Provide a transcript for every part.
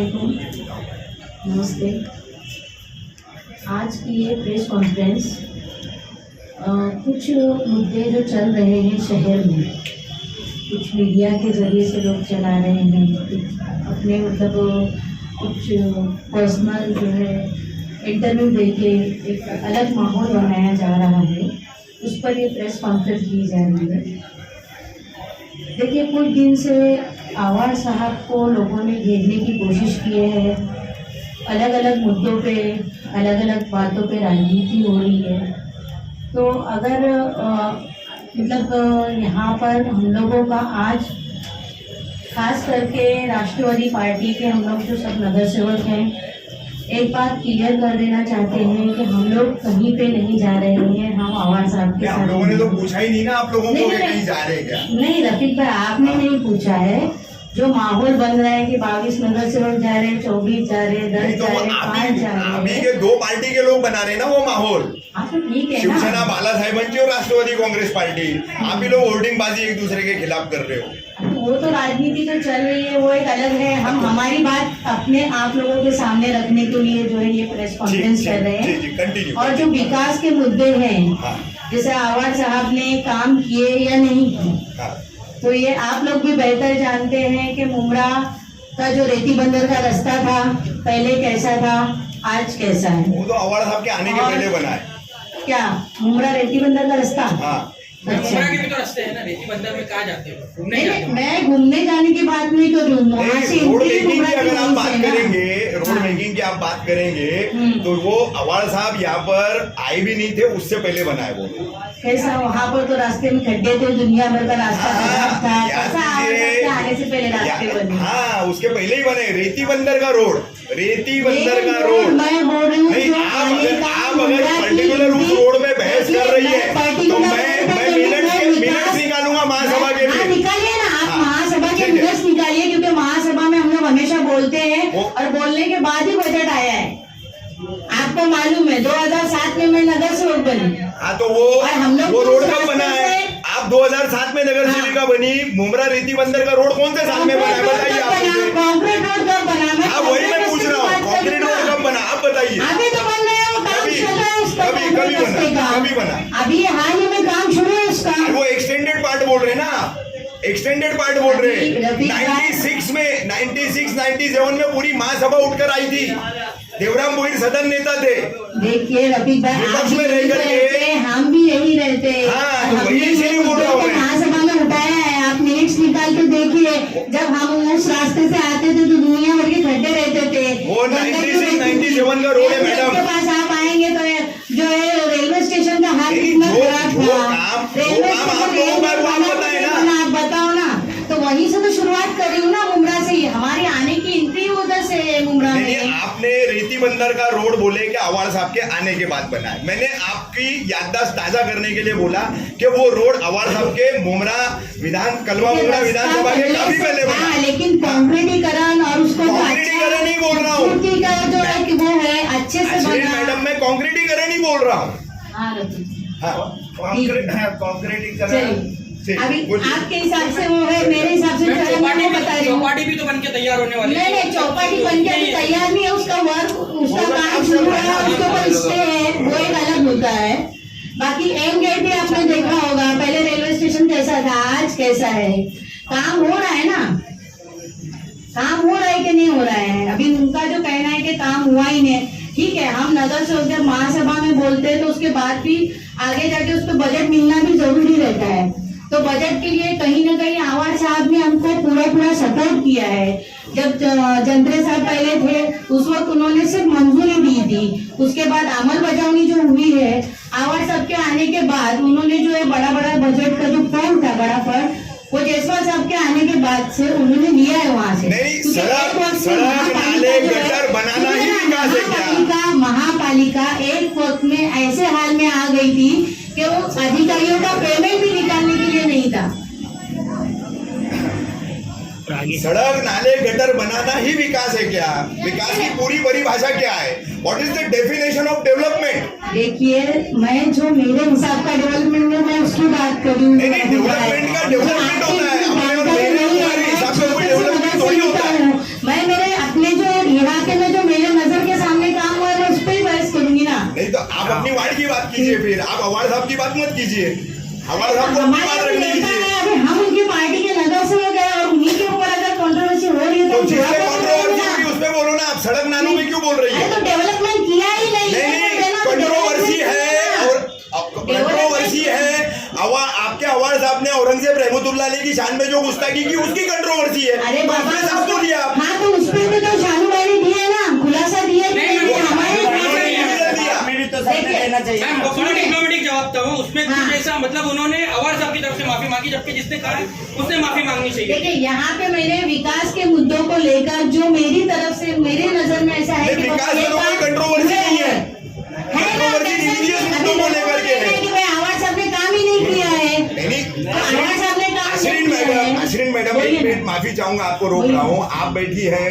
वालेकुम, नमस्ते। आज की ये प्रेस कॉन्फ्रेंस कुछ मुद्दे जो चल रहे हैं शहर में, कुछ मीडिया के ज़रिए से लोग चला रहे हैं, अपने मतलब कुछ पर्सनल जो है इंटरव्यू देके एक अलग माहौल बनाया जा रहा है, उस पर ये प्रेस कॉन्फ्रेंस की जा रही है। देखिए, कुछ दिन से आवाज़ साहब को लोगों ने घेरने की कोशिश की है, अलग अलग मुद्दों पे अलग अलग बातों पे राजनीति हो रही है। तो अगर मतलब यहाँ पर हम लोगों का आज खास करके राष्ट्रवादी पार्टी के हम लोग जो सब नगर सेवक हैं, एक बात क्लियर कर देना चाहते हैं कि हम लोग कहीं पे नहीं जा रहे हैं। हम आवाज़ साहब के साथ, आप लोगों ने तो पूछा ही नहीं ना आप लोगों को कहीं जा रहे हैं क्या? नहीं रफीक भाई, आपने नहीं पूछा है। जो माहौल बन रहा है कि 22 नगर सेवक जा रहे हैं, 24 जा रहे हैं, 10 जा रहे हैं, 5 जा रहे हैं, अभी के दो पार्टी के लोग बना रहे हैं ना वो माहौल। तो ठीक है, शिवसेना बालासाहेबांची और राष्ट्रवादी कांग्रेस पार्टी, आप ही लोग वोटिंग बाजी एक दूसरे के खिलाफ कर रहे हो। वो तो राजनीति जो चल रही है वो एक अलग है। हम हमारी बात अपने आप लोगों के सामने रखने के लिए जो है ये प्रेस कॉन्फ्रेंस कर रहे हैं। और जो विकास के मुद्दे हैं, जैसे आवाज़ साहब ने काम किए या नहीं किए, तो ये आप लोग भी बेहतर जानते हैं कि मुमरा का जो रेती बंदर का रास्ता था पहले कैसा था, आज कैसा है। वो तो आवाज़ साहब के आने के पहले बना है। क्या मुमरा रेती बंदर का रास्ता? हाँ, अच्छा, के भी तो रास्ते हैं ना, रेती बंदर में कहाँ जाते हो? घूमने जाते हो? मैं घूमने जाने की बात नहीं कर रही हूँ। रोड मेकिंग की अगर आप बात करेंगे, रोड मेकिंग की आप बात करेंगे तो वो आवाज़ साहब यहाँ पर आए भी नहीं थे, उससे पहले बना है वो। कैसा वहाँ पर तो रास्ते में खड्डे थे, दुनिया भर का रास्ता था, आने से पहले रास्ते बने। हाँ, उसके पहले ही बने। रेती बंदर का रोड, रेती बंदर का रोड। मैं बोल रही हूँ, नहीं, आप अगर पर्टिकुलर उस रोड में बहस कर रही है तो मैं मिनट्स निकालूंगा महासभा के लिए। निकालिए ना, आप महासभा के मिनट्स निकालिए, क्योंकि महासभा में हम लोग हमेशा बोलते हैं और बोलने के बाद ही बजट आया है। आपको मालूम है 2007 में मैं नगर सेवक बनी। हाँ, तो वो रोड कब बना है? आप 2007 में नगर सेविका बनी, मुमरा रेती बंदर का रोड कौन से साल में बना है बताइए आप मुझे। कॉन्क्रीट रोड कब बना? हाँ, वही मैं पूछ रहा हूँ, कॉन्क्रीट रोड कब बना आप बताइए। अभी तो बन रहा है, वो काम चल रहा है उसका। कभी बना? अभी हाल ही में काम शुरू है उसका। वो एक्सटेंडेड पार्ट बोल रहे हैं ना, एक्सटेंडेड पार्ट बोल रहे हैं। 96 में 96, 97 में पूरी महासभा उठकर आई थी। देवराम भोईर सदन नेता थे। देखिए रफीक भाई, विपक्ष में रह करके हम भी यही रहते। हाँ, वही इसीलिए बोल रहा हूँ मैं। महासभा में उठाया है, आप मिनट्स निकाल के देखिए। जब हम उस रास्ते से आते थे तो दुनिया भर के खड्डे रहते थे। वो 96, 97 का रोड है मैडम। के पास आप आएंगे तो जो है रेलवे स्टेशन का हाल कितना खराब था। रेलवे स्टेशन आप बताओ ना, तो वहीं से तो शुरुआत कर रही हूँ ना, मुमरा से ही। हमारी आने की एंट्री उधर से है मुमरा में। आपने रेती बंदर का रोड बोले कि आवाज़ साहब के आने के बाद बना है। मैंने आपकी याददाश्त ताजा करने के लिए बोला कि वो रोड आवाज़ साहब के मुमरा कलवा मुमरा विधानसभा के काफी पहले बना। लेकिन कॉन्क्रीटीकरण और उसको कॉन्क्रीटीकरण नहीं बोल रहा हूँ, जो है वो है अच्छे से बना। मैडम मैं कॉन्क्रीटीकरण ही बोल रहा हूँ। कॉन्क्रीटीकरण अभी आपके हिसाब से वो है, मेरे हिसाब से चौपाटी भी तो बन के तैयार होने वाली है। नहीं, चौपाटी बन के तैयार नहीं है, उसका वर्क, उसका काम शुरू है, उसके ऊपर स्टे है, वो एक अलग मुद्दा है। बाकी एम गेट भी आपने देखा होगा, पहले रेलवे स्टेशन कैसा था, आज कैसा है। काम हो रहा है ना, काम हो रहा है कि नहीं हो रहा है? अभी उनका जो कहना है कि काम हुआ ही नहीं, ठीक है। हम नगर सेवक जब महासभा में बोलते हैं तो उसके बाद भी आगे जाके उस पर बजट मिलना भी जरूरी रहता है। तो बजट के लिए कहीं ना कहीं आवाज़ साहब ने हमको पूरा सपोर्ट किया है। जब जंत्रे साहब पहले थे उस वक्त उन्होंने सिर्फ मंजूरी दी थी, उसके बाद अमल बजावनी जो हुई है आवाज़ साहब के आने के बाद, उन्होंने जो है बड़ा बजट का जो फंड था, बड़ा फंड, वो जायसवाल साहब के आने के बाद से उन्होंने लिया है वहाँ से। महापालिका एक वक्त में ऐसे हाल में आ गई थी कि वो अधिकारियों का पेमेंट भी निकालने के लिए नहीं था। सड़क नाले गटर बनाना ही विकास है क्या? विकास की पूरी परिभाषा क्या है? What is the definition of development? देखिए, मैं जो मेरे हिसाब का डेवलपमेंट है मैं उसकी बात करूँ। डेवलपमेंट का डेवलपमेंट होता है, अपने और मेरे हिसाब से कोई डेवलपमेंट थोड़ी होता है। मैं मेरे अपने जो आप अपनी वार्ड की बात कीजिए, फिर आप अवार्ड साहब की बात मत कीजिए। अवार्ड साहब को अपनी बात रखने दीजिए। हम उनकी पार्टी के नगर सेवक हैं और उन्हीं के ऊपर अगर कंट्रोवर्सी हो रही है तो जिससे कंट्रोवर्सी हो रही है उसमें बोलो ना। आप सड़क नालों में क्यों बोल रही है? तो डेवलपमेंट किया ही नहीं, कंट्रोवर्सी है और कंट्रोवर्सी है। आपके अवार्ड साहब ने औरंगजेब रहमतुल्लाह अलैह की शान में जो गुस्ताखी की उसकी कंट्रोवर्सी है। अरे बाबा, साफ तो दिया। हाँ, तो उस पर भी तो शानू भाई ने दिया ना, खुलासा दिया कि मैम वो बड़ा डिप्लोमेटिक जवाब था वो, उसमें कुछ ऐसा मतलब उन्होंने अवार्ड साहब की तरफ से माफी मांगी, जबकि जिसने कहा उसने माफी मांगनी चाहिए। देखिए, यहाँ पे मैंने विकास के मुद्दों को लेकर जो मेरी तरफ से मेरे नजर में ऐसा है कि विकास में तो कोई कंट्रोवर्सी नहीं है। कंट्रोवर्सी रिलीजियस मुद्दों को लेकर के है कि भाई अवार्ड साहब ने काम ही नहीं किया है। अवार्ड साहब ने अशरीन मैडम, एक मिनट माफी चाहूंगा, आपको रोक रहा हूँ। आप बैठी है,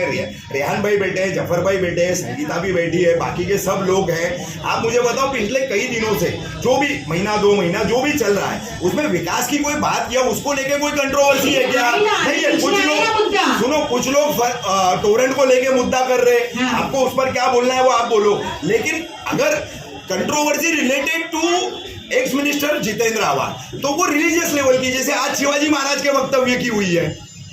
रेहान भाई बैठे हैं, जफर भाई बैठे हैं, संगीता भी बैठी है, बाकी के सब लोग हैं। आप मुझे बताओ, पिछले कई दिनों से जो भी महीना 2 महीना जो भी चल रहा है उसमें विकास की कोई बात किया, उसको लेके कोई कंट्रोवर्सी है क्या? नहीं है। कुछ लोग सुनो, कुछ लोग टोरेंट को लेके मुद्दा कर रहे हैं, आपको उस पर क्या बोलना है वो आप बोलो। लेकिन अगर controversy related to ex minister Jitendra Awhad, तो वो रिलीजियस लेवल की, जैसे आज शिवाजी महाराज के वक्तव्य की हुई है,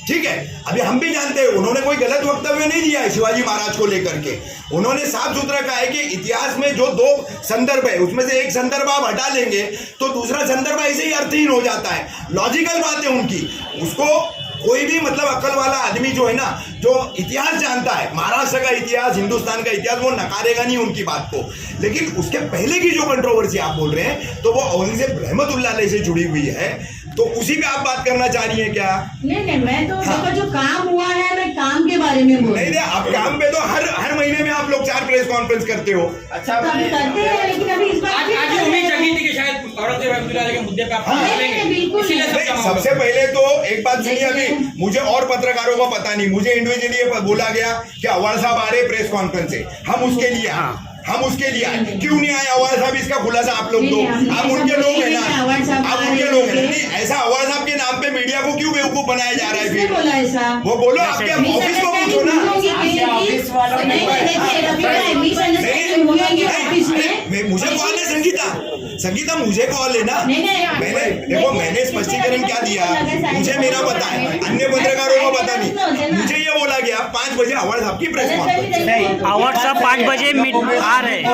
ठीक है। अभी हम भी जानते हैं उन्होंने कोई गलत वक्तव्य नहीं दिया है शिवाजी महाराज को लेकर के। उन्होंने साफ सुथरा कहा है कि इतिहास में जो 2 संदर्भ है उसमें से एक संदर्भ आप हटा लेंगे तो दूसरा संदर्भ ऐसे ही अर्थहीन हो जाता है। लॉजिकल बात है उनकी, उसको कोई भी मतलब अक्ल वाला आदमी जो है ना, जो इतिहास जानता है, महाराष्ट्र का इतिहास, हिंदुस्तान का इतिहास, वो नकारेगा नहीं उनकी बात को। लेकिन उसके पहले की जो कंट्रोवर्सी आप बोल रहे हैं तो वो औरंगजेब रहमतुल्लाह अलैह से जुड़ी हुई है, तो उसी पे आप बात करना चाह रही हैं क्या? नहीं, मैं तो देखो जो काम हुआ है मैं काम के बारे में बोल रही हूँ। नहीं, आप काम पे तो हर महीने में आप लोग 4 प्रेस कॉन्फ्रेंस करते हो। अच्छा, तो अभी करते हैं, लेकिन अभी इस बार आज उम्मीद जगी थी कि शायद औरंगजेब रहमतुल्लाह अलैह के मुद्दे पे आप बिल्कुल सबसे पहले तो एक बात सुनिए, अभी मुझे और पत्रकारों को पता नहीं, मुझे इंडिविजुअली बोला गया कि अवार्ड साहब आ रहे प्रेस कॉन्फ्रेंस से, हम उसके लिए आए। क्यों नहीं आए अवार्ड साहब? इसका खुलासा आप लोग दो। आप उनके लोग हैं ना, आप उनके लोग हैं। नहीं, ऐसा अवार्ड साहब के नाम पे मीडिया को क्यों बेवकूफ बनाया जा रहा है? फिर वो बोलो, आपके ऑफिस को पूछो ना। मुझे कॉल है संगीता मुझे कॉल है ना। मैंने स्पष्टीकरण क्या दिया, मुझे मेरा पता है, अन्य पत्रकारों को पता नहीं। मुझे ये बोला गया 5 बजे अवार्ड साहब की प्रेस कॉन्फ्रेंस। अवार्ड साहब 5 बजे आ रहे हैं,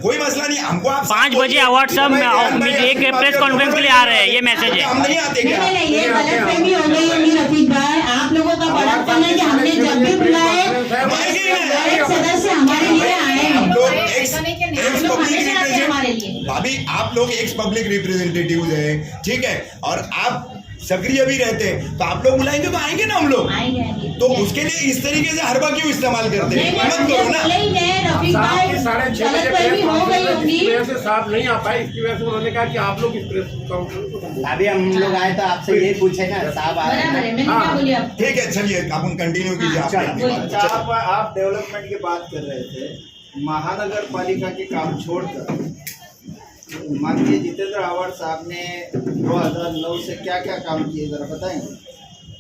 कोई मसला नहीं, हमको आप 5 बजे अवार्ड साहब एक प्रेस कॉन्फ्रेंस के लिए आ रहे हैं, ये मैसेज है। हम नहीं आते क्या? नहीं, ये गलतफहमी हो गई होगी रफीक भाई। आप लोगों का बड़प्पन है कि हमने जब भी बुलाए एक सदस्य हमारे लिए आए हैं। भाभी, आप लोग एक्स पब्लिक रिप्रेजेंटेटिव है, ठीक है, और आप सक्रिय भी रहते हैं, तो आप लोग बुलाएंगे तो आएंगे ना हम लोग। तो उसके लिए इस तरीके से हर बार क्यों इस्तेमाल करते हैं? मत करो ना। रफीक भाई, गलतफहमी हो गई होगी। से साहब नहीं आ पाए, इसकी वजह से उन्होंने कहा कि आप लोग इस प्रेस कॉन्फ्रेंस को। अभी हम लोग आए तो आपसे ये पूछे ना, साहब आ रहे हैं। बराबर है, मैंने क्या बोली आप? ठीक है, चलिए आप कंटिन्यू कीजिए। आप डेवलपमेंट की बात कर रहे थे, महानगर पालिका के काम छोड़कर माननीय जितेंद्र आवाड साहब ने 2009 से क्या क्या काम किए, जरा बताएंगे?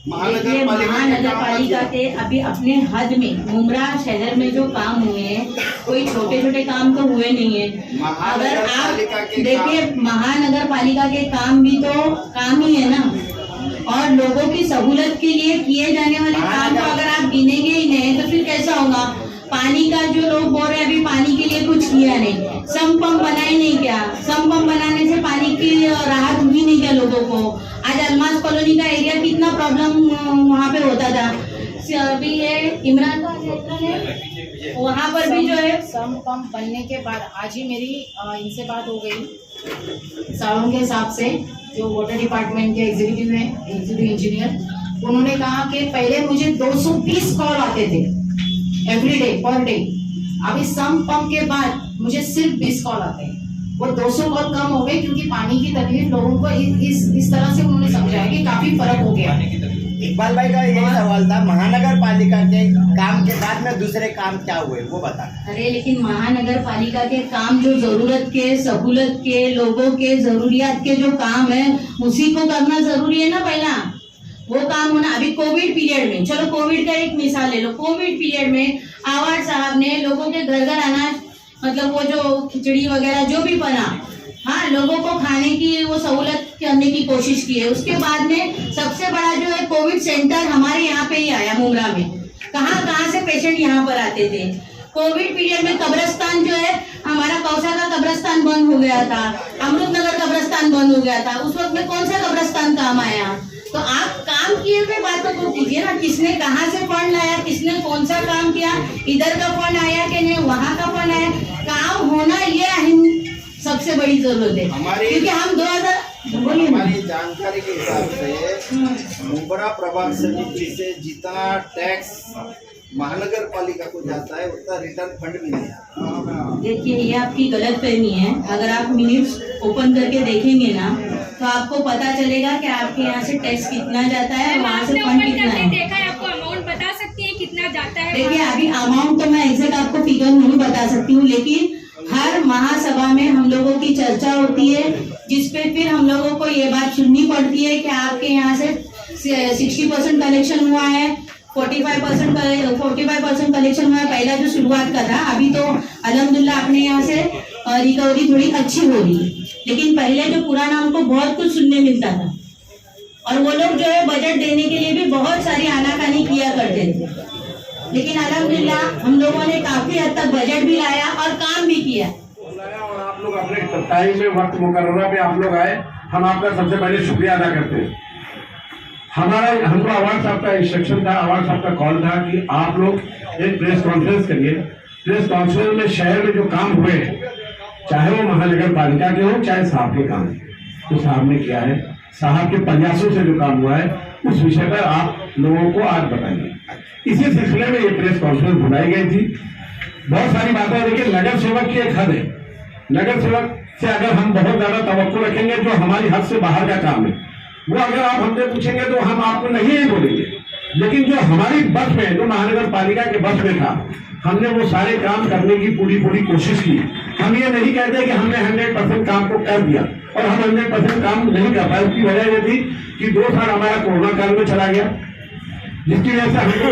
महानगर पालिका के अभी अपने हद में मुमरा शहर में जो काम हुए हैं, कोई छोटे छोटे काम तो हुए नहीं है। अगर आप देखिए, महानगर पालिका के काम भी तो काम ही है ना, और लोगों की सहूलत के लिए किए जाने वाले काम को अगर आप गिनेंगे ही नहीं तो फिर कैसा होगा? पानी का जो लोग बोल रहे हैं अभी पानी के लिए कुछ किया नहीं, सम पंप बनाए नहीं क्या? सम पंप बनाने से पानी की राहत हुई नहीं क्या लोगों को? आज अलमास कॉलोनी का एरिया कितना प्रॉब्लम वहाँ पे होता था। अभी ये इमरान वहाँ पर भी जो है सम पंप बनने के बाद आज ही मेरी इनसे बात हो गई सावन के हिसाब से, जो वाटर डिपार्टमेंट के एग्जीक्यूटिव हैं, एग्जीक्यूटिव इंजीनियर, उन्होंने कहा कि पहले मुझे 220 कॉल आते थे एवरी डे पर डे, अभी सम पंप के बाद मुझे सिर्फ 20 कॉल आते हैं। वो 200 कॉल कम हो गए क्योंकि पानी की तकलीफ लोगों को इस तरह से उन्होंने समझाया कि काफी फर्क हो गया। इकबाल भाई का यही सवाल था, महानगर पालिका के काम के बाद में दूसरे काम क्या हुए वो बता। अरे लेकिन महानगर पालिका के काम जो जरूरत के, सहूलत के, लोगों के जरूरियात के जो काम है उसी को करना जरूरी है ना। पहला वो काम होना। अभी कोविड पीरियड में, चलो कोविड का एक मिसाल ले लो, कोविड पीरियड में आवाड साहब ने लोगों के घर घर अनाज मतलब वो जो खिचड़ी वगैरह जो भी बना, हाँ, लोगों को खाने की वो सहूलत करने की कोशिश की है। उसके बाद में सबसे बड़ा जो है कोविड सेंटर हमारे यहाँ पे ही आया मुमरा में। कहाँ से पेशेंट यहाँ पर आते थे। कोविड पीरियड में कब्रिस्तान जो है हमारा कौसा का कब्रिस्तान बंद हो गया था, अमृतनगर कब्रिस्तान बंद हो गया था। उस वक्त में कौन सा कब्रिस्तान काम आया? तो आप काम किए हुए बातों को कीजिए ना, किसने कहाँ से फंड लाया, किसने कौन सा काम किया, इधर का फंड आया कि नहीं, वहाँ का फंड आया, काम होना ये सबसे बड़ी जरूरत है। क्योंकि हम 2000 हमारी जानकारी के हिसाब से मुमरा प्रभाग समिति से जितना टैक्स महानगर पालिका को जाता है उतना रिटर्न फंड भी नहीं आता। देखिए, ये आपकी गलत फहमी है। अगर आप मिनट्स ओपन करके देखेंगे ना तो आपको पता चलेगा कि आपके यहाँ से टैक्स कितना जाता है, वहाँ से फंड कितना है। देखा है, आपको अमाउंट बता सकती है कितना जाता है? देखिए, अभी अमाउंट तो मैं एग्जैक्ट आपको फिगर नहीं बता सकती हूँ, लेकिन हर महासभा में हम लोगों की चर्चा होती है, जिसपे फिर हम लोगों को ये बात सुननी पड़ती है कि आपके यहाँ से 60% कलेक्शन हुआ है, 45% कलेक्शन हुआ है। पहला जो शुरुआत कर रहा, अभी तो अल्हम्दुलिल्लाह अपने यहाँ से रिकवरी थोड़ी अच्छी हो रही है, लेकिन पहले जो पुराना हमको बहुत कुछ सुनने मिलता था और वो लोग जो है बजट देने के लिए भी बहुत सारी आनाकानी किया करते थे। लेकिन अल्हम्दुलिल्लाह हम लोगों ने काफी हद तक बजट भी लाया और काम भी किया। और आप लोग अपने टाइम में वक्त मुकर्ररा पे आप लोग आए, हम आपका सबसे पहले शुक्रिया अदा करते हैं। हमको अवार्ड साहब का इंस्ट्रक्शन था, अवार्ड साहब का कॉल था कि आप लोग एक प्रेस कॉन्फ्रेंस करिए। प्रेस कॉन्फ्रेंस में शहर में जो काम हुए हैं, चाहे वो महानगर पालिका के हो चाहे साहब के काम, तो साहब ने किया है, साहब के प्रयासों से जो काम हुआ है उस विषय पर आप लोगों को आज बताएंगे। इसी सिलसिले में ये प्रेस कॉन्फ्रेंस बुलाई गई थी। बहुत सारी बातें, देखिए नगर सेवक की एक हद है। नगर सेवक से अगर हम बहुत ज्यादा तवक्को रखेंगे, जो हमारी हद से बाहर का काम है वो अगर आप हमसे पूछेंगे तो हम आपको नहीं बोलेंगे, लेकिन जो हमारी बस में, जो महानगर पालिका के बस में था, हमने वो सारे काम करने की पूरी कोशिश की। हम ये नहीं कहते कि हमने 100% काम को कर दिया और हम 100% काम नहीं कर पाए। उसकी वजह ये थी कि 2 साल हमारा कोरोना काल में चला गया, जिसकी वजह से हमको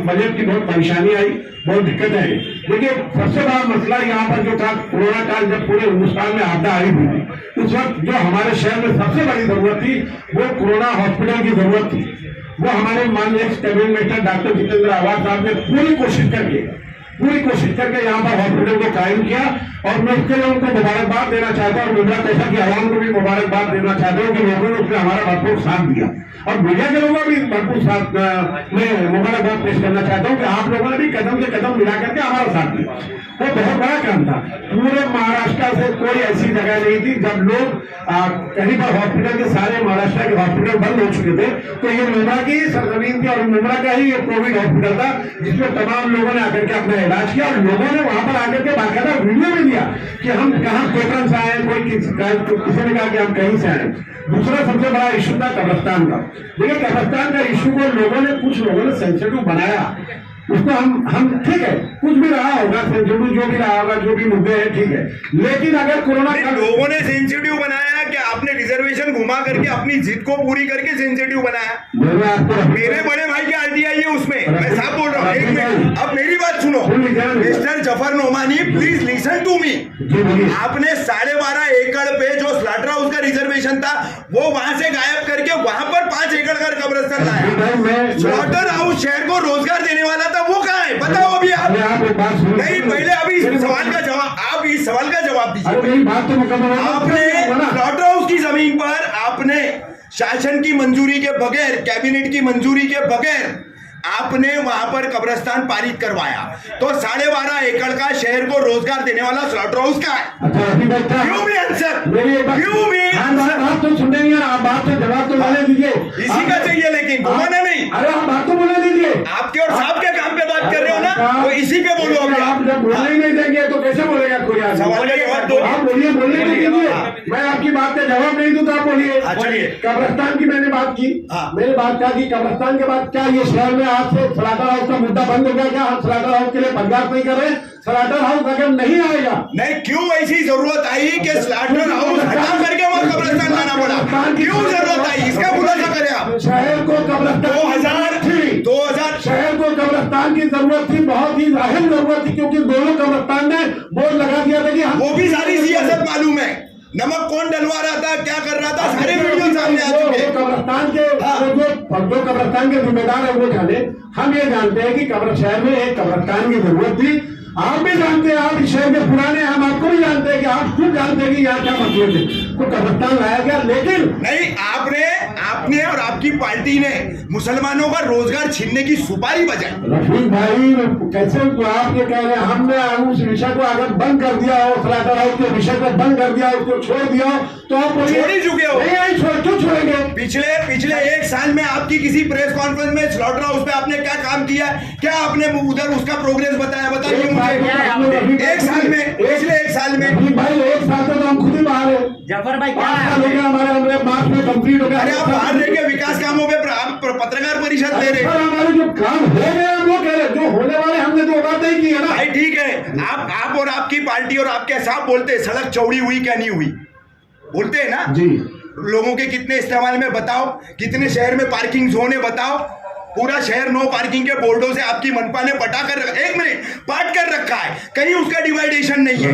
बजट की बहुत परेशानी आई, बहुत दिक्कत आई। देखिए, सबसे बड़ा मसला यहाँ पर जो था, कोरोना काल जब पूरे हिंदुस्तान में आपदा आई हुई थी, उस वक्त जो हमारे शहर में सबसे बड़ी जरूरत थी वो कोरोना हॉस्पिटल की जरूरत थी। वो हमारे माननीय कैबिनेट मिनिस्टर डॉक्टर जितेंद्र आवाज साहब ने पूरी कोशिश करके यहाँ पर हॉस्पिटल को कायम किया और मैं उसके लिए उनको मुबारकबाद देना चाहता हूँ और मुमरा कैसा की आवाम को भी मुबारकबाद देना चाहता हूँ कि लोगों ने उसमें हमारा भरपूर साथ दिया और मीडिया के लोगों भी भरपूर साथ में मुबारकबाद पेश करना चाहता हूँ कि आप लोगों ने भी कदम से कदम मिला करके हमारा साथ दिया। वो बहुत बड़ा काम था। पूरे महाराष्ट्र से कोई ऐसी जगह नहीं थी जब लोग कहीं पर हॉस्पिटल के, सारे महाराष्ट्र के हॉस्पिटल बंद हो चुके थे, तो ये मुमरा की सरजमीन थी और मुमरा का ही ये कोविड हॉस्पिटल था जिसमें तमाम लोगों ने आकर के अपना इलाज किया और लोगों ने वहां पर आकर के बाकायदा वीडियो भी दिया कि हम कहाँ कोटन से आए, कोई किसी ने कहा कि हम कहीं से आए। दूसरा सबसे बड़ा इशू था कब्रिस्तान का। देखिए, कब्रिस्तान का इशू को कुछ लोगों ने सेंसिटिव बनाया। उसको हम ठीक है, कुछ भी रहा होगा, सेंसिटिव जो भी रहा होगा, जो भी मुद्दे हैं, ठीक है, लेकिन अगर कोरोना लोगों ने सेंसिटिव बनाया कि आपने रिजर्वेशन घुमा करके अपनी जिद को पूरी करके सेंसिटिव बनाया। मेरे बड़े भाई की आरटीआई है उसमें, मैं साफ बोल रहा हूँ। एक मिनट, अब मेरी बात सुनो mister Zafar Nomani, please listen to me. आपने 12.5 एकड़ पे जो स्लॉटर हाउस का रिजर्वेशन था वो वहां से गायब करके वहां पर 5 एकड़ का कब्रिस्तान लाया। स्लॉटर हाउस शहर को रोजगार देने वाला था, वो कहाँ है बताओ अभी आप। नहीं, पहले अभी इस सवाल का जवाब, आप इस सवाल का जवाब दीजिए। आपने स्लॉटर हाउस की जमीन पर आपने शासन की मंजूरी के बगैर, कैबिनेट की मंजूरी के बगैर आपने वहां पर कब्रिस्तान पारित करवाया, तो 12.5 एकड़ का शहर को रोजगार देने वाला स्लॉटर हाउस का है। क्यों भी आंसर, क्यों भी बात तो सुनने नहीं, आप बात से जवाब तो बोले दीजिए। इसी का चाहिए, लेकिन घुमाना नहीं। अरे आप बात तो बोले दीजिए। आपके और साहब के काम पे बात कर रहे हो ना, तो इसी पे बोलो। अभी आप जब बोलने ही नहीं देंगे तो कैसे बोलेगा कोई आदमी? सवाल का जवाब दो। आप बोलिए, बोलने नहीं दीजिए। मैं आपकी बात का जवाब नहीं दूं तो आप बोलिए। चलिए, कब्रिस्तान की मैंने बात की, मैंने बात कहा कि कब्रिस्तान के बाद क्या ये शहर में आज से स्लॉटर हाउस का मुद्दा बंद हो गया? क्या हम स्लॉटर हाउस के लिए प्रयास नहीं कर रहे? स्लॉटर हाउस अगर नहीं आएगा, नहीं, क्यों ऐसी जरूरत आई कि स्लॉटर हाउस हटा करके वहां कब्रिस्तान लाना पड़ा? क्यों जरूरत आई, इसका खुलासा करें आप। शहर को कब्रिस्तान 2000 शहर को कब्रिस्तान कब्रस्तान की जरूरत थी, बहुत ही अहम जरूरत थी, क्योंकि दोनों कब्रस्तान ने बोर्ड लगा दिया था कि हम वो भी सारी सियासत मालूम है, नमक कौन डलवा रहा था, क्या कर रहा था, सारे वीडियो सामने आ चुके हैं। कब्रस्तान के जो कब्रस्तान के जिम्मेदार है वो जाने। हम ये जानते हैं कि कब्र शहर में एक कब्रस्तान की जरूरत थी। आप भी जानते हैं, आप इस शहर के पुराने, हम आपको भी जानते हैं कि आप खुद जानते हैं कि यहाँ क्या मसले थे, तो कब्रस्तान लाया गया। लेकिन नहीं, आपने और आपकी पार्टी ने मुसलमानों का रोजगार छीनने की सुपारी बजाई। रफीक भाई कैसे तो आप ये कह रहे हैं, हमने उस विषय को अगर बंद कर दिया हो, स्लॉटर हाउस के विषय को बंद कर दिया, उसको छोड़ दिया हो, तो आप छोड़ ही चुके हो। नहीं क्यों छोड़ेंगे? पिछले एक साल में आपकी किसी प्रेस कॉन्फ्रेंस में स्लॉटर हाउस पे आपने क्या काम किया है, क्या आपने उधर उसका प्रोग्रेस बताया? बताइए मुझे। एक साल में, पिछले एक साल में भाई, एक साल से तो हम खुद ही बाहर है। जफर भाई क्या हमारे मार्च में कंप्लीट हो गया। अरे आप बाहर रह के विकास कामों पे आप पत्रकार परिषद ले रहे हैं। हमारे जो काम हो गए हम वो कह रहे, जो होने वाले हमने तो बात नहीं की है ना भाई ठीक है, आप और आपकी पार्टी और आपके साहब बोलते हैं सड़क चौड़ी हुई क्या नहीं हुई, बोलते हैं ना जी। लोगों के कितने इस्तेमाल में बताओ, कितने शहर में पार्किंग जोन है बताओ। पूरा शहर नो पार्किंग के बोर्डों से आपकी मनपा ने पटा कर एक मिनट पाट कर रखा है, कहीं उसका डिवाइडेशन नहीं है।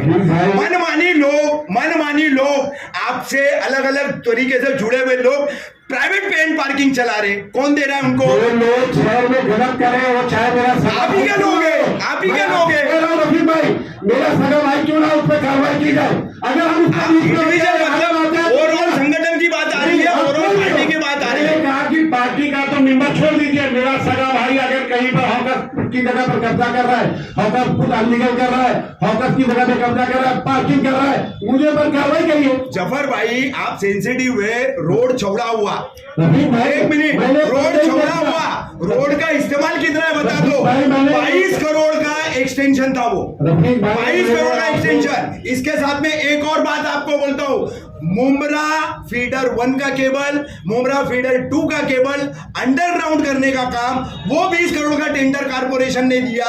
मनमानी लोग आपसे अलग अलग तरीके से जुड़े हुए लोग प्राइवेट पेन पार्किंग चला रहे, कौन दे रहा है उनको? लोग शहर में गलत करे, वो चाहे मेरा आप ही के लोग हैं, आप ही के लोग हैं। रफीक भाई, मेरा सगा भाई क्यों ना उस पर कार्रवाई की जाए? अगर हम मतलब ओवरऑल संगठन की बात आ रही है, ओवरऑल पार्टी की बात आ रही है। कहा कि पार्टी का तो मेंबर छोड़ दीजिए, मेरा सगा भाई अगर कहीं पर हॉकर्स की जगह पर कब्जा कर रहा है, हॉकर्स खुद अनलीगल कर रहा है, हॉकर्स की जगह पर कब्जा कर रहा है, पार्किंग कर रहा है, मुझे पर कार्रवाई करिए। जफर भाई आप सेंसिटिव हुए, रोड चौड़ा हुआ, एक मिनट, रोड चौड़ा हुआ, रोड का इस्तेमाल कितना है बता दो। 22 करोड़ का एक्सटेंशन था वो, 22 करोड़ का एक्सटेंशन। इसके साथ में एक और बात आपको बोलता हूँ, मुमरा फीडर 1 का केबल, मुमरा फीडर 2 का केबल अंडरग्राउंड करने का काम वो 20 करोड़ का टेंडर कारपोरेशन ने दिया।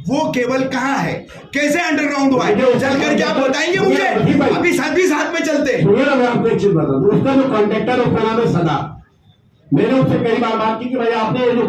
वो केबल कहाँ है, कैसे अंडरग्राउंड हुआ है, चल करके आप बताएंगे मुझे? अभी साथ में चलते हैं। सुनिए ना, मैं आपको एक चीज बता दूं, उसका जो कॉन्ट्रैक्टर उसका नाम है सदा। मैंने उससे कई बार बात की कि भाई आपने ये जो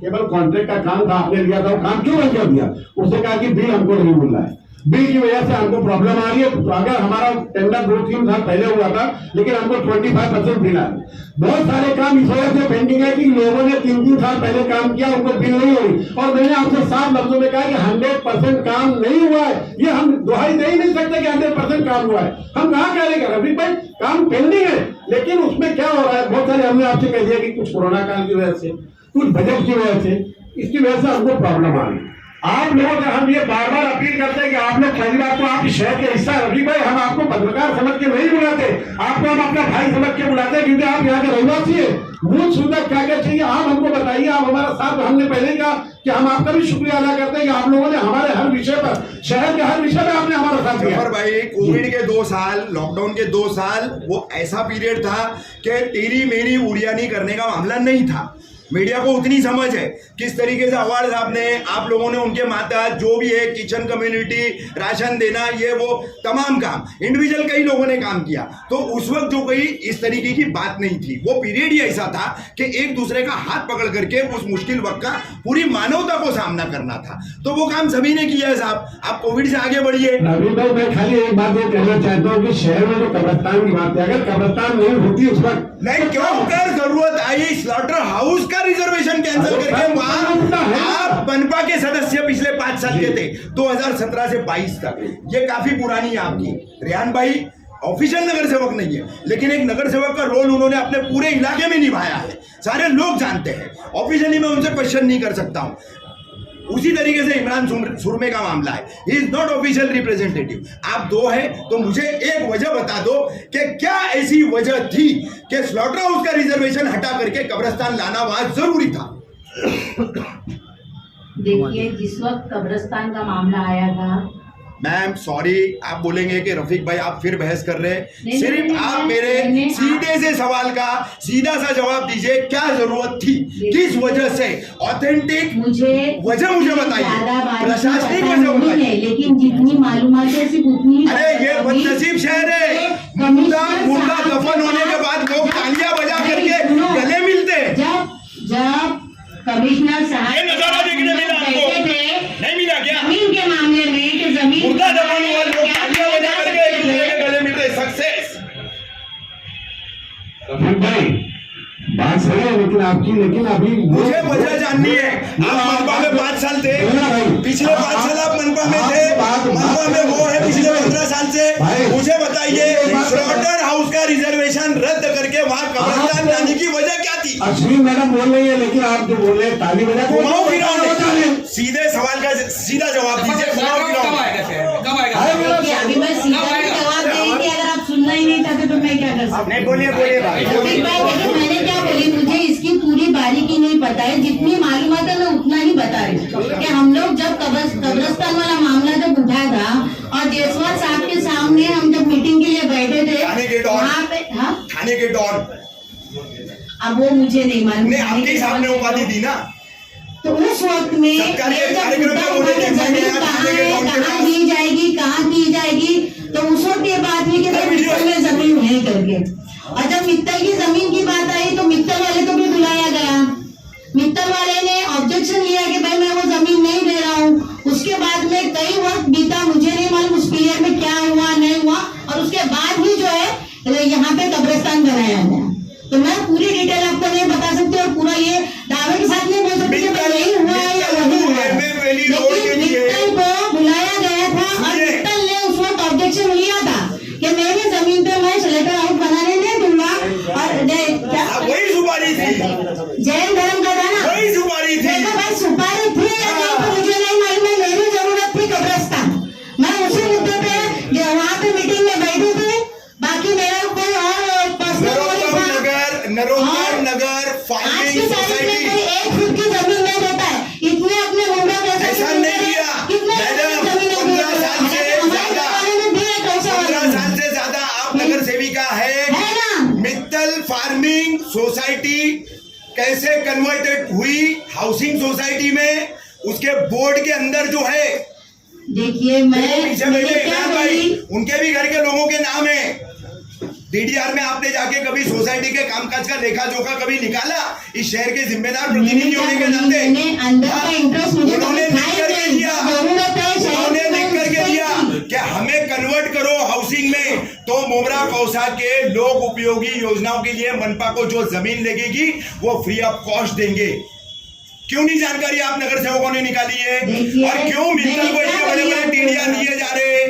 केबल कॉन्ट्रैक्ट का काम था आपने लिया था, वो काम क्यों बंद कर दिया? उसने कहा कि बिल हमको नहीं मिल रहा है, बिल की वजह से हमको प्रॉब्लम आ रही है। तो अगर हमारा टेंडर 2-3 साल पहले हुआ था, लेकिन हमको 25% बिल आया। बहुत सारे काम इस वजह से पेंडिंग है कि लोगों ने 3-3 साल पहले काम किया, उनको बिल नहीं हुई। और मैंने आपसे साफ लफ्जों में कहा कि 100% काम नहीं हुआ है। ये हम दुहाई दे ही नहीं सकते कि 100% काम हुआ है। हम कहाँ कह रहे हैं रफीक भाई, काम पेंडिंग है, लेकिन उसमें क्या हो रहा है, बहुत सारे हमने आपसे कह दिया कि कुछ कोरोना काल की वजह से, कुछ बजट की वजह से, इसकी वजह से हमको प्रॉब्लम आ रही है। आप लोगों से हम ये बार बार अपील करते हैं कि आप लोग पहली बात तो आप इस शहर के हिस्सा है। रफीक भाई, हम आपको पत्रकार समझ के नहीं बुलाते, आपको हम अपना भाई समझ के बुलाते हैं, क्योंकि आप यहाँ के रहवासी है। मूल सुविधा क्या क्या चाहिए आप हमको बताइए, आप हमारा साथ। हमने पहले ही कहा कि हम आपका भी शुक्रिया अदा करते हैं कि आप लोगों ने हमारे हर विषय पर, शहर के हर विषय में आपने हमारा साथ दिया। भाई, कोविड के 2 साल, लॉकडाउन के 2 साल, वो ऐसा पीरियड था कि तेरी मेरी उड़ियानी करने का मामला नहीं था। मीडिया को उतनी समझ है किस तरीके से अवार्ड साहब ने, आप लोगों ने उनके माता जो भी है, किचन कम्युनिटी, राशन देना, ये वो तमाम काम इंडिविजुअल कई लोगों ने काम किया। तो उस वक्त जो कोई इस तरीके की बात नहीं थी, वो पीरियड ही ऐसा था कि एक दूसरे का हाथ पकड़ करके उस मुश्किल वक्त का पूरी मानवता को सामना करना था। तो वो काम सभी ने किया है साहब। आप कोविड से आगे बढ़िए। नवीन भाई, मैं खाली एक बात ये कहना चाहता हूँ कि शहर में जो कब्रस्तान की बात है, अगर कब्रस्तान नहीं होती उस वक्त, नहीं क्यों कर जरूरत आई स्लॉटर हाउस का रिजर्वेशन कैंसिल करके? वहां आप बनपा के सदस्य पिछले 5 साल के थे, 2017 से 22 तक। ये काफी पुरानी है आपकी। रेहान भाई ऑफिशियल नगर सेवक नहीं है, लेकिन एक नगर सेवक का रोल उन्होंने अपने पूरे इलाके में निभाया है, सारे लोग जानते हैं। ऑफिशियली मैं उनसे क्वेश्चन नहीं कर सकता हूं। उसी तरीके से इमरान सुरमे का मामला है, he is not official representative. आप 2 हैं, तो मुझे एक वजह बता दो कि क्या ऐसी वजह थी कि स्लॉटर हाउस का रिजर्वेशन हटा करके कब्रिस्तान लाना वहां जरूरी था? देखिए, जिस वक्त कब्रिस्तान का मामला आया था, मैम सॉरी, आप बोलेंगे कि रफीक भाई आप फिर बहस कर रहे हैं। सिर्फ नहीं, आप मेरे सीधे से सवाल का सीधा सा जवाब दीजिए, क्या जरूरत थी, किस वजह से? ऑथेंटिक वजह मुझे बताइए, प्रशासनिक वजह बताइए। लेकिन जितनी मालूमात है सिर्फ उतनी। अरे ये बदनसीब शहर है, मुर्दा दफन होने के बाद लोग तालियां बजा करके गले मिलते हैं। जब कमिश्नर साहब आपकी, लेकिन अभी मुझे वजह जाननी है। आप मनपा में 5 साल थे, पिछले 5 साल आप मनपा में थे, मनपा में वो है पिछले 15 साल से। मुझे बताइए स्लॉटर हाउस का रिजर्वेशन रद्द करके वहाँ कब्रिस्तान लाने की वजह क्या थी? अश्विनी मैडम बोल रही है, लेकिन आप जो बोल रहे हैं ताली बजा घुमाओ फिराओ नहीं। सीधे सवाल का सीधा जवाब दीजिए। घुमाओ कब फिराओ आएगा शहर? कब आएगा? देखिए, अभी मैं सीधा ही जवाब देंगी कि अगर आप सुनना ही नहीं चाहते तो मैं क्या कर सकती हूँ? नहीं बोलिए बोलिए भाई। रफीक भाई, देखिए मैंने क्या बोली, मुझे इसकी पूरी बारीकी नहीं पता है। जितनी मालूमात है मैं उतना ही बता रही हूँ कि हम लोग जब कब्रिस्तान वाला मामला जब उठा था और जयसवाल साहब के सामने हम जब मीटिंग के लिए बैठे थे थाने के डॉन। वहाँ पे, हाँ थाने के डॉन अब वो मुझे नहीं मालूम। ने आपके सामने उपाधि दी ना। तो उस वक्त में सरकारी ये जब कार्यक्रम में मुद्दा बोले उठा कि कि मैंने जमीन यहाँ कहाँ थाने के है, डॉन के कहाँ पास- दी जाएगी, कहाँ की जाएगी, तो उस वक्त ये बात हुई कि भाई मित्तल में जमीन है करके। और जब मित्तल की जमीन की बात आई तो मित्तल वाले को भी बुलाया गया। मित्तल वाले ने ऑब्जेक्शन लिया कि भाई मैं वो जमीन नहीं दे रहा हूँ। उसके बाद में कई वक्त बीता, मुझे नहीं मालूम उस पीरियड में क्या हुआ नहीं हुआ, और उसके बाद ही जो है यहाँ पे कब्रिस्तान बनाया गया। तो मैं पूरी डिटेल आपको नहीं बता सकती और पूरा ये दावे के साथ नहीं बोल सकती कि भाई यही हुआ है या वही हुआ है। लेकिन मित्तल को बुलाया गया था और मित्तल ने उस वक्त ऑब्जेक्शन लिया था कि मेरी जमीन पे मैं स्लेटर हाउस बनाने नहीं दूंगा। और क्या वही सुपारी थी, जैन धर्म का था ना, वही सुपारी थी। देखो भाई सुपारी थी या नहीं तो मुझे नहीं मालूम है। मेरी जरूरत थी कब्रिस्तान, मैं उसी मुद्दे पे वहाँ पे मीटिंग में बैठी थी। बाकी मेरा कोई और नरोत्तम नगर आज फार्मिंग की तारीख में सोसाइटी कोई 1 फुट की जमीन नहीं देता है। इतने अपने मुंबई कैसे ऐसा नहीं किया कितने मैडम। जमीन 15 साल से ज्यादा, 15 साल से ज्यादा आप नगर सेविका है ना। मित्तल फार्मिंग सोसाइटी कैसे कन्वर्टेड हुई हाउसिंग सोसाइटी में, उसके बोर्ड के अंदर जो है देखिए मैं पीछे बैठे इमरान भाई, उनके भी घर के लोगों के नाम है। डीडीआर में आपने जाके कभी सोसाइटी के कामकाज का लेखा जोखा कभी निकाला? इस शहर के जिम्मेदार प्रतिनिधि होने के नाते अंदर का इंटरेस्ट मुझे उन्होंने लिख करके दिया, उन्होंने लिख करके दिया कि हमें कन्वर्ट करो हाउसिंग में, तो मोमरा कौसा के लोक उपयोगी योजनाओं के लिए मनपा को जो जमीन लगेगी वो फ्री ऑफ कॉस्ट देंगे। क्यों नहीं जानकारी आप नगर सेवकों ने निकाली है? और क्यों मित्तल को इतने बड़े बड़े टीडीआर दिए जा रहे?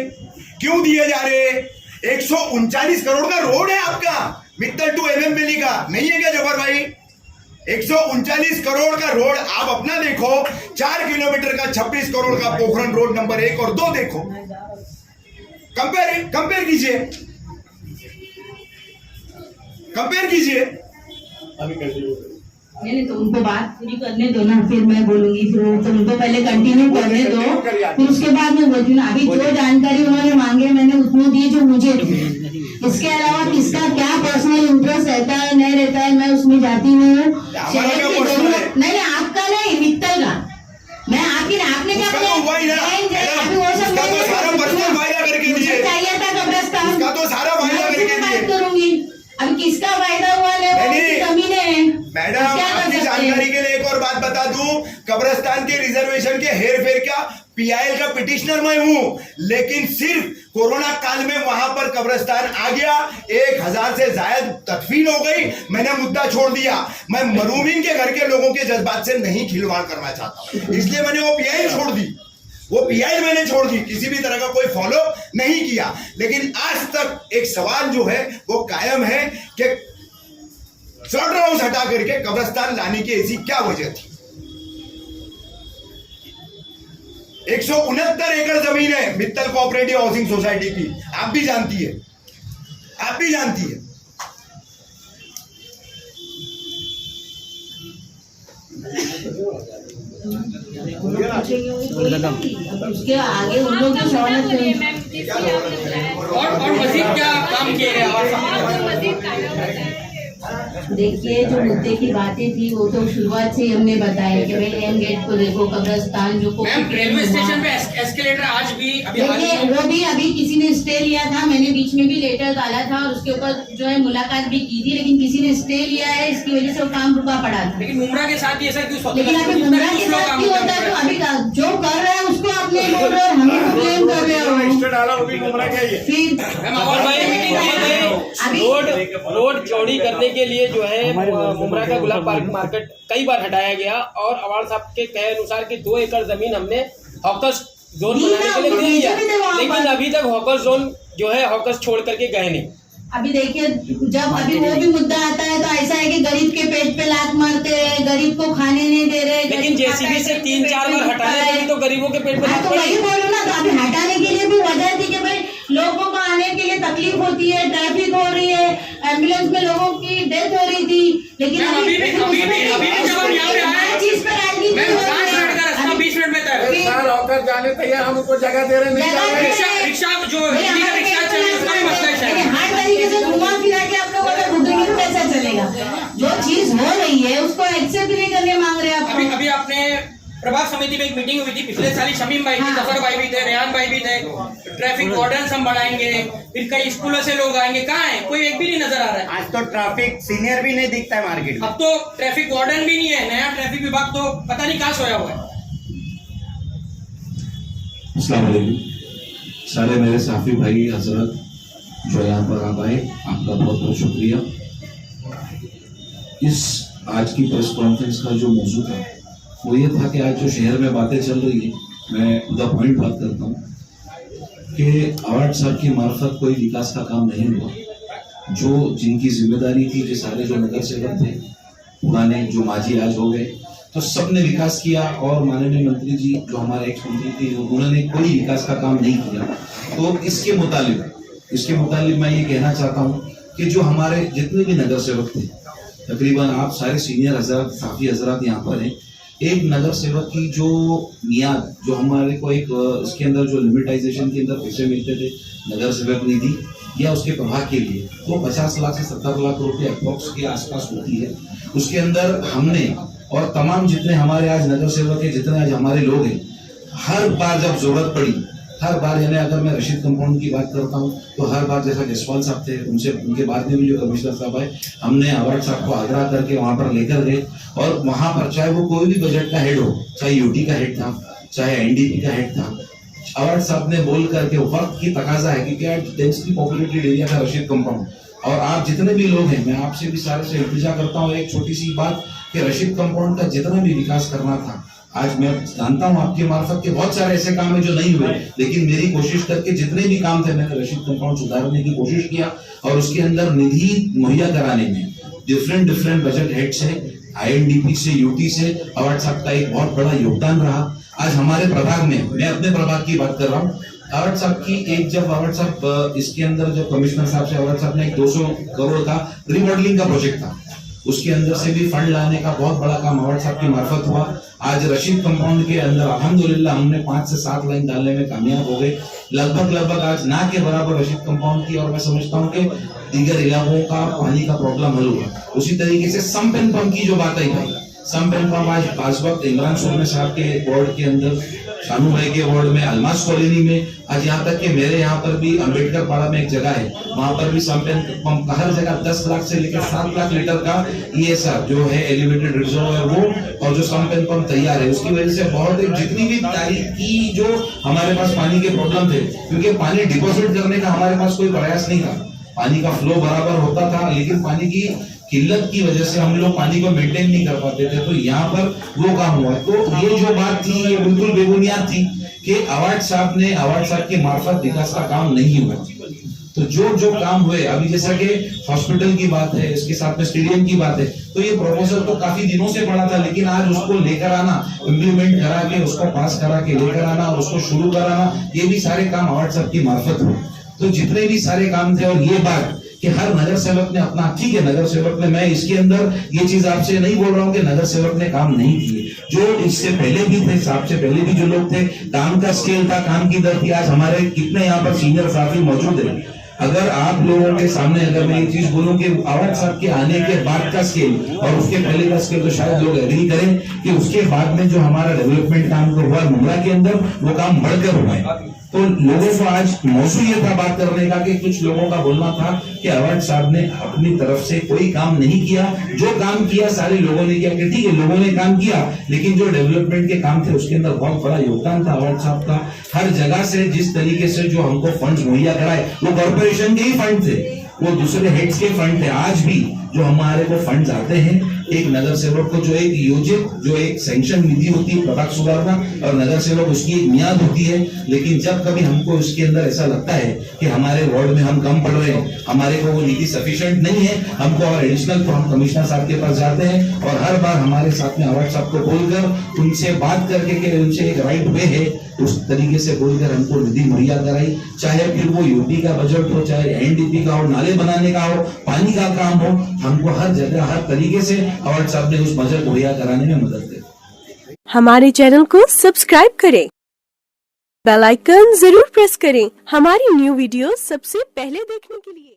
क्यों दिए जा रहे? 139 करोड़ का रोड है आपका मित्तल टू एमएमपीली का, नहीं है क्या जबर भाई? 139 करोड़ का रोड आप अपना देखो। 4 किलोमीटर का 26 करोड़ का पोखरण रोड नंबर 1 और 2 देखो, कंपेयर कीजिए, कंपेयर कीजिए। नहीं तो उनको बात पूरी करने दो ना, फिर मैं बोलूंगी। फिर तो उनको पहले कंटिन्यू करने दो, फिर उसके बाद मैं बोलती हूँ। अभी जो जानकारी उन्होंने मांगे मैंने उतनी दी जो मुझे थी। इसके अलावा किसका क्या पर्सनल इंटरेस्ट रहता है नहीं रहता है मैं उसमें जाती नहीं हूँ। शहर की जरूरत नहीं, आपका नहीं, मित्तल का। मैं आपकी आपने क्या चाहिए था कब्रिस्तान, उसका तो सारा वायदा करके बात करूंगी। अब किसका फायदा हुआ जमीन है मैडम? आपकी जानकारी के लिए एक और बात बता दूं, कब्रिस्तान के रिजर्वेशन के हेर फेर का पीआईएल का पिटिशनर मैं हूं, लेकिन सिर्फ कोरोना काल में वहां पर कब्रिस्तान आ गया, 1000 से ज्यादा तदफीन हो गई, मैंने मुद्दा छोड़ दिया। मैं मरूमीन के घर के लोगों के जज्बात से नहीं खिलवाड़ करना चाहता, इसलिए मैंने वो पीआईएल छोड़ दी, वो पीआईएल मैंने छोड़ दी, किसी भी तरह का कोई फॉलो नहीं किया। लेकिन आज तक एक सवाल जो है वो कायम है कि स्लॉटर हाउस हटा करके कब्रिस्तान लाने की ऐसी क्या वजह थी? 169 एकड़ जमीन है मित्तल कोऑपरेटिव हाउसिंग सोसाइटी की, आप भी जानती है, आप भी जानती है। उसके आगे उन लोग जो सवाल और मजीद क्या काम किए हैं? और मजीद काम देखिए जो मुद्दे की बातें थी वो तो शुरुआत से ही हमने बताया कि भाई एम गेट को देखो, कब्रिस्तान जो मैम रेलवे स्टेशन पे एस्केलेटर आज भी देखिए वो भी अभी किसी ने स्टे लिया था, मैंने बीच में भी लेटर डाला था और उसके ऊपर जो है मुलाकात भी की थी, लेकिन किसी ने स्टे लिया है, इसकी वजह से वो काम रुका पड़ा था। लेकिन मुमरा के साथ ऐसा क्यों? लेकिन अभी मुमरा के साथ क्यों होता है? तो अभी जो कर रहे हैं उसको आप नहीं बोल रहे हो, हमें क्लेम कर रहे हो। फिर मैम आवाज भाई मीटिंग रोड चौड़ी करने के लिए जो है मुमरा का गुलाब पार्क मार्केट कई बार हटाया गया और अवार्ड साहब के कहे अनुसार कि 2 एकड़ जमीन हमने हॉकर्स जोन बनाने के लिए दे दिया, लेकिन अभी तक हॉकर्स जोन जो है हॉकर्स छोड़ करके गए नहीं। अभी देखिए, जब अभी वो भी मुद्दा आता है तो ऐसा है कि गरीब के पेट पे लात मारते हैं, गरीब को खाने नहीं दे रहे। लेकिन जेसीबी से 3-4 बार हटाने के लिए तो गरीबों के पेट पे लात तो पड़ी। वही बोलो ना, तो अभी हटाने के लिए भी वजह थी कि भाई लोगों को आने के लिए तकलीफ होती है, ट्रैफिक हो रही है, एम्बुलेंस में लोगों की डेथ हो रही थी। लेकिन अभी भी जब हम यहाँ पे आए चीज पर राजनीति हो रही 5 मिनट का रास्ता 20 मिनट में तय होकर जाने तैयार, हम उनको जगह दे रहे नहीं। रिक्शा जो हिंदी का रिक्शा चल रहा है उसका भी मसला है शायद। हर तरीके से घुमा फिरा के आप लोग अगर घुटेंगे तो कैसा चलेगा? जो चीज हो रही है उसको एक्सेप्ट नहीं करने मांग रहे आप। अभी आपने प्रभाग समिति में एक मीटिंग हुई थी, पिछले साल ही शमीम भाई थे, जफर भाई भी थे, रेहान भाई भी थे, ट्रैफिक वार्डन हम बढ़ाएंगे, फिर कई स्कूलों से लोग आएंगे, कहाँ है? कोई एक भी नहीं नजर आ रहा है। आज तो ट्रैफिक सीनियर भी नहीं दिखता है मार्केट में। अब तो ट्रैफिक वार्डन भी नहीं है, नया ट्रैफिक विभाग तो पता नहीं कहाँ सोया हुआ है। अस्सलाम वालेकुम सारे मेरे साफी भाई हजरत जो यहाँ पर आप आए, आपका बहुत बहुत शुक्रिया। इस आज की प्रेस कॉन्फ्रेंस का जो मौजूद था वो ये था कि आज जो शहर में बातें चल रही है, मैं द पॉइंट बात करता हूँ कि अवार्ड साहब की मार्फत कोई विकास का काम नहीं हुआ। जो जिनकी जिम्मेदारी थी, जो सारे जो नगर सेवक थे पुराने, जो माजी आज हो गए, तो सबने विकास किया। और माननीय मंत्री जी जो हमारे एक्स मंत्री थे, उन्होंने कोई विकास का काम नहीं किया। तो इसके मुतालिब मैं ये कहना चाहता हूँ कि जो हमारे जितने भी नगर सेवक थे, तकरीबन आप सारे सीनियर हजरत, साफी हजरत यहाँ पर हैं, एक नगर सेवक की जो मियाद, जो हमारे को एक इसके अंदर जो लिमिटाइजेशन के अंदर पैसे मिलते थे नगर सेवक निधि या उसके प्रभाग के लिए, तो 50 लाख से 70 लाख रुपए अप्रोक्स के आसपास होती है। उसके अंदर हमने और तमाम जितने हमारे आज नगर सेवक है, जितने आज हमारे लोग हैं, हर बार जब जरूरत पड़ी, हर बार, यानी अगर मैं रशीद कंपाउंड की बात करता हूँ तो हर बार, जैसा जसवाल साहब थे, उनके बाद में भी जो कमिश्नर साहब आए, हमने अवार्ड साहब को आग्रह करके वहां पर लेकर गए। और वहां पर चाहे वो कोई भी बजट का हेड हो, चाहे यूटी का हेड था, चाहे एनडीपी का हेड था, अवार्ड साहब ने बोल करके, वक्त की तकाजा है क्योंकि आज डेंसली पॉपुलेटेड एरिया था रशीद कंपाउंड। और आप जितने भी लोग हैं, मैं आपसे भी सारे से इल्तिजा करता हूँ एक छोटी सी बात कि रशीद कंपाउंड का जितना भी विकास करना था, आज मैं जानता हूं आपके मार्फत के बहुत सारे ऐसे काम है जो नहीं हुए, लेकिन मेरी कोशिश करके जितने भी काम थे मैंने रशीद कंपाउंड सुधारने की कोशिश किया। और उसके अंदर निधि मुहैया कराने में डिफरेंट बजट हेड से, आईएनडीपी से, यूटी से अवार्ड साहब का एक बहुत बड़ा योगदान रहा। आज हमारे प्रभाग में, मैं अपने प्रभाग की बात कर रहा हूँ, अवार्ड साहब की एक, जब अवार्ड साहब इसके अंदर जो कमिश्नर साहब से अवार्ड साहब ने एक 200 करोड़ का रिमॉडलिंग का प्रोजेक्ट था, उसके अंदर से भी फंड लाने का बहुत बड़ा काम अवार्ड साहब की मार्फत हुआ। आज रशीद कंपाउंड के अंदर अल्हम्दुलिल्लाह हमने 5 से 7 लाइन डालने में कामयाब हो गए। लगभग आज ना के बराबर रशीद कंपाउंड की, और मैं समझता हूँ कि दीगर इलाकों का पानी का प्रॉब्लम हल हुआ। उसी तरीके से सम्प एंड पंप की जो बात आई भाई, सम्प एंड पंप आज पास वक्त इमरान सुरमे साहब के वार्ड के अंदर, शानू भाई के वार्ड में, अलमास कॉलोनी में, आज यहाँ तक कि मेरे यहाँ पर भी अम्बेडकर पाड़ा में एक जगह है, वहां पर भी सम्प एंड पंप का हर जगह 10 लाख से लेकर 7 लाख लीटर का ESR जो है एलिवेटेड रिजर्व है वो, और जो सम्प एंड पंप तैयार है, उसकी वजह से बहुत जितनी भी तारीख की जो हमारे पास पानी के प्रॉब्लम थे, क्योंकि पानी डिपॉजिट करने का हमारे पास कोई प्रयास नहीं था, पानी का फ्लो बराबर होता था, लेकिन पानी की किल्लत की वजह से हम लोग पानी को मेंटेन नहीं कर पाते थे, तो यहाँ पर वो काम हुआ। तो ये जो बात थी ये बिल्कुल बेबुनियाद थी कि अवार्ड साहब के मार्फत विकास का काम नहीं हुआ। तो जो काम हुए, अभी जैसा कि हॉस्पिटल की बात है, इसके साथ में स्टेडियम की बात है, तो ये प्रपोजल तो काफी दिनों से पड़ा था, लेकिन आज उसको लेकर आना, इम्प्लीमेंट करा के उसको पास करा के लेकर आना और उसको शुरू कराना, ये भी सारे काम अवार्ड साहब की मार्फत हुए। तो जितने भी सारे काम थे, और ये बात कि हर नगर सेवक ने अपना, ठीक है नगर सेवक ने, मैं इसके अंदर ये चीज आपसे नहीं बोल रहा हूँ कि नगर सेवक ने काम नहीं किए, जो इससे पहले भी थे, आपसे पहले भी जो लोग थे, काम का स्केल था, काम की दर थी। आज हमारे कितने यहाँ पर सीनियर साथी मौजूद है, अगर आप लोगों के सामने अगर मैं ये चीज बोलूं कि अवार्ड साहब के आने के बाद का स्केल और उसके पहले का स्केल, तो शायद लोग एग्री करें कि उसके बाद में जो हमारा डेवलपमेंट काम हुआ मुमरा के अंदर, वो काम बढ़कर हुआ है। तो लोगों को आज मौसू ये था बात करने का कि कुछ लोगों का बोलना था कि अवार्ड साहब ने अपनी तरफ से कोई काम नहीं किया, जो काम किया सारे लोगों ने किया, कि ठीक है लोगों ने काम किया, लेकिन जो डेवलपमेंट के काम थे उसके अंदर बहुत बड़ा योगदान था अवार्ड साहब का। हर जगह से जिस तरीके से जो हमको फंड्स मुहैया कराए, वो कॉर्पोरेशन के ही फंड थे, वो दूसरे हेड्स के फंड थे। आज भी जो हमारे को फंड्स आते हैं, एक नगर सेवक को जो एक योजित जो एक सैंक्शन निधि होती है प्रभाग सुधारना, और नगर सेवक उसकी एक मियाद होती है। लेकिन जब कभी हमको उसके अंदर ऐसा लगता है कि हमारे वार्ड में हम कम पड़ रहे हैं, हमारे को वो निधि सफिशिएंट नहीं है हमको और एडिशनल, तो हम कमिश्नर साहब के पास जाते हैं और हर बार हमारे साथ में अवार्ड साहब को बोलकर उनसे बात करके कि उनसे एक राइट वे है उस तरीके से बोलकर हमको निधि मुहैया कराई। चाहे फिर वो यूपी का बजट हो, चाहे एनडीपी का हो, नाले बनाने का हो, पानी का काम हो, हमको हर जगह हर तरीके से अवार्ड साहब ने उस बजट मुहैया कराने में मदद की। हमारे चैनल को सब्सक्राइब करें, बेल आइकन जरूर प्रेस करें हमारी न्यू वीडियो सबसे पहले देखने के लिए।